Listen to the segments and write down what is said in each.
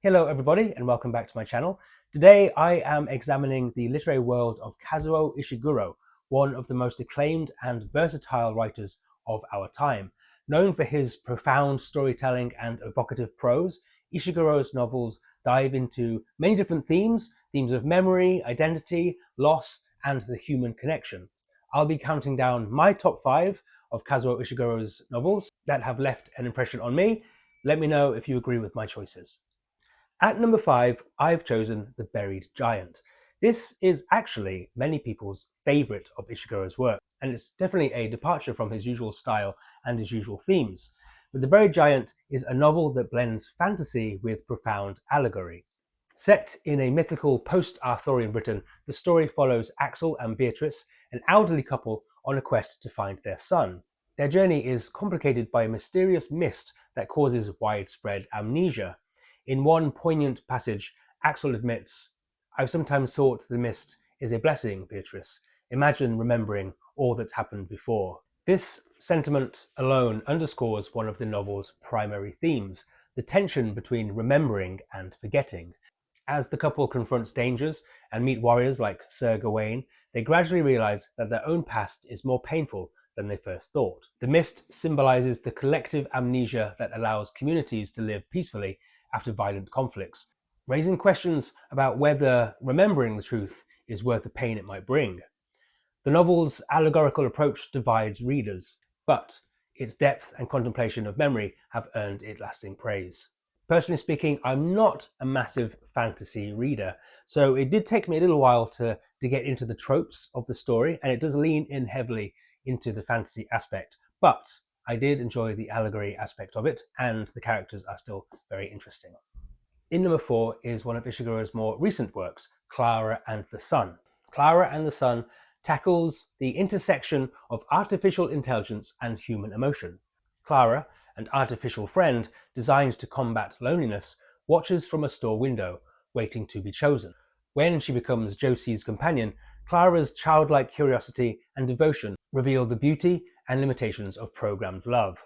Hello everybody and welcome back to my channel. Today I am examining the literary world of Kazuo Ishiguro, one of the most acclaimed and versatile writers of our time. Known for his profound storytelling and evocative prose, Ishiguro's novels dive into many different themes of memory, identity, loss, and the human connection. I'll be counting down my top 5 of Kazuo Ishiguro's novels that have left an impression on me. Let me know if you agree with my choices. At number 5, I've chosen The Buried Giant. This is actually many people's favourite of Ishiguro's work, and it's definitely a departure from his usual style and his usual themes. But The Buried Giant is a novel that blends fantasy with profound allegory. Set in a mythical post-Arthurian Britain, the story follows Axel and Beatrice, an elderly couple on a quest to find their son. Their journey is complicated by a mysterious mist that causes widespread amnesia. In one poignant passage, Axel admits, "I've sometimes thought the mist is a blessing, Beatrice. Imagine remembering all that's happened before." This sentiment alone underscores one of the novel's primary themes, the tension between remembering and forgetting. As the couple confronts dangers and meet warriors like Sir Gawain, they gradually realize that their own past is more painful than they first thought. The mist symbolizes the collective amnesia that allows communities to live peacefully after violent conflicts, raising questions about whether remembering the truth is worth the pain it might bring. The novel's allegorical approach divides readers, but its depth and contemplation of memory have earned it lasting praise. Personally speaking, I'm not a massive fantasy reader, so it did take me a little while to get into the tropes of the story, and it does lean in heavily into the fantasy aspect, but I did enjoy the allegory aspect of it, and the characters are still very interesting. In number 4 is one of Ishiguro's more recent works, Klara and the Sun. Klara and the Sun tackles the intersection of artificial intelligence and human emotion. Klara, an artificial friend designed to combat loneliness, watches from a store window, waiting to be chosen. When she becomes Josie's companion, Klara's childlike curiosity and devotion reveal the beauty and limitations of programmed love.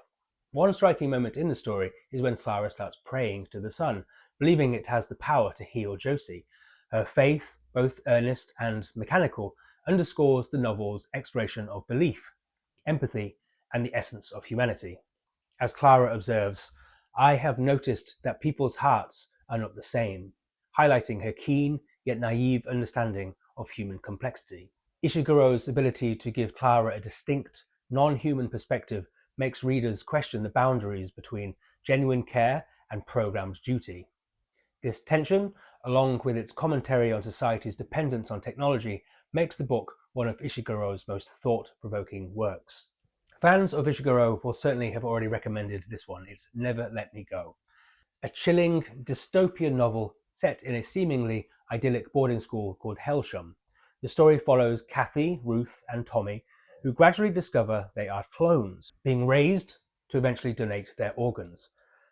One striking moment in the story is when Klara starts praying to the sun, believing it has the power to heal Josie. Her faith, both earnest and mechanical, underscores the novel's exploration of belief, empathy, and the essence of humanity. As Klara observes, "I have noticed that people's hearts are not the same," highlighting her keen yet naive understanding of human complexity. Ishiguro's ability to give Klara a distinct, non-human perspective makes readers question the boundaries between genuine care and programmed duty. This tension, along with its commentary on society's dependence on technology, makes the book one of Ishiguro's most thought-provoking works. Fans of Ishiguro will certainly have already recommended this one. It's Never Let Me Go. A chilling dystopian novel set in a seemingly idyllic boarding school called Helsham. The story follows Kathy, Ruth, and Tommy, who gradually discover they are clones, being raised to eventually donate their organs.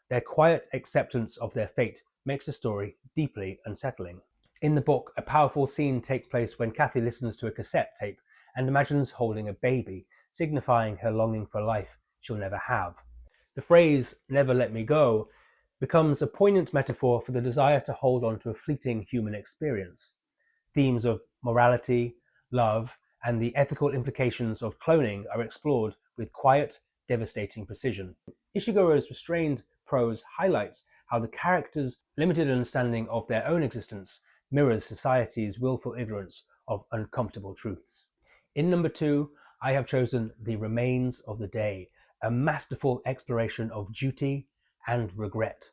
Their quiet acceptance of their fate makes the story deeply unsettling. In the book, a powerful scene takes place when Kathy listens to a cassette tape and imagines holding a baby, signifying her longing for a life she'll never have. The phrase, "never let me go," becomes a poignant metaphor for the desire to hold on to a fleeting human experience. Themes of morality, love, and the ethical implications of cloning are explored with quiet, devastating precision. Ishiguro's restrained prose highlights how the characters' limited understanding of their own existence mirrors society's willful ignorance of uncomfortable truths. In number 2, I have chosen The Remains of the Day, a masterful exploration of duty and regret.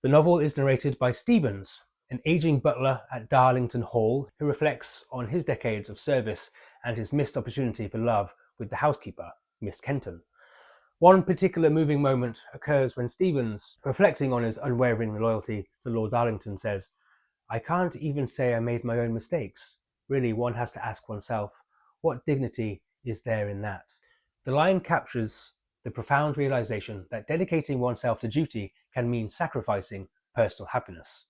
The novel is narrated by Stevens, an aging butler at Darlington Hall who reflects on his decades of service and his missed opportunity for love with the housekeeper, Miss Kenton. One particular moving moment occurs when Stevens, reflecting on his unwavering loyalty to Lord Darlington, says, "I can't even say I made my own mistakes. Really, one has to ask oneself, what dignity is there in that?" The line captures the profound realization that dedicating oneself to duty can mean sacrificing personal happiness.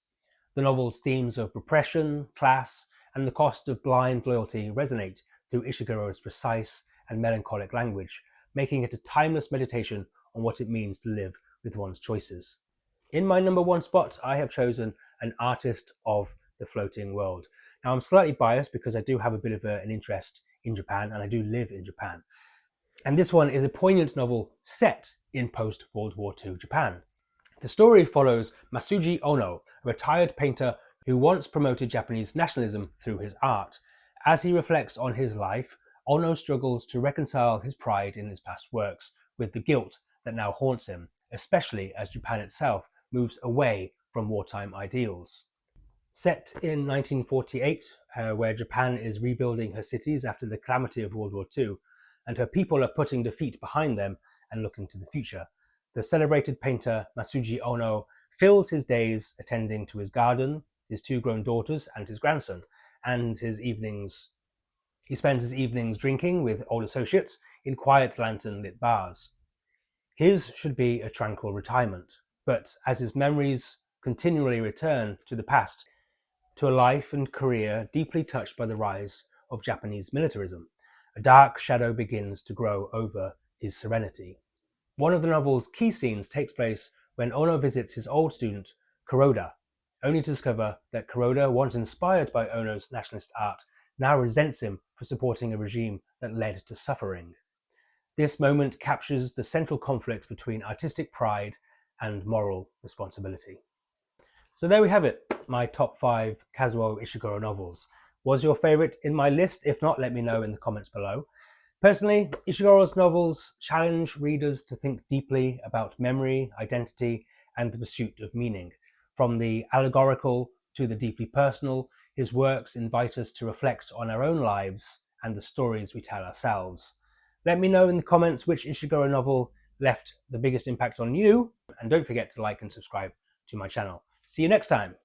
The novel's themes of repression, class, and the cost of blind loyalty resonate through Ishiguro's precise and melancholic language, making it a timeless meditation on what it means to live with one's choices. In my number one spot, I have chosen An Artist of the Floating World. Now, I'm slightly biased because I do have a bit of an interest in Japan and I do live in Japan. And this one is a poignant novel set in post-World War II Japan. The story follows Masuji Ono, a retired painter who once promoted Japanese nationalism through his art. As he reflects on his life, Ono struggles to reconcile his pride in his past works with the guilt that now haunts him, especially as Japan itself moves away from wartime ideals. Set in 1948, where Japan is rebuilding her cities after the calamity of World War II, and her people are putting defeat behind them and looking to the future, the celebrated painter Masuji Ono fills his days attending to his garden, his two grown daughters, and his grandson, and he spends his evenings drinking with old associates in quiet lantern-lit bars. His should be a tranquil retirement, but as his memories continually return to the past, to a life and career deeply touched by the rise of Japanese militarism, a dark shadow begins to grow over his serenity. One of the novel's key scenes takes place when Ono visits his old student, Kuroda, only to discover that Kuroda, once inspired by Ono's nationalist art, now resents him for supporting a regime that led to suffering. This moment captures the central conflict between artistic pride and moral responsibility. So there we have it, my top 5 Kazuo Ishiguro novels. Was your favourite in my list? If not, let me know in the comments below. Personally, Ishiguro's novels challenge readers to think deeply about memory, identity, and the pursuit of meaning. From the allegorical to the deeply personal, his works invite us to reflect on our own lives and the stories we tell ourselves. Let me know in the comments which Ishiguro novel left the biggest impact on you, and don't forget to like and subscribe to my channel. See you next time.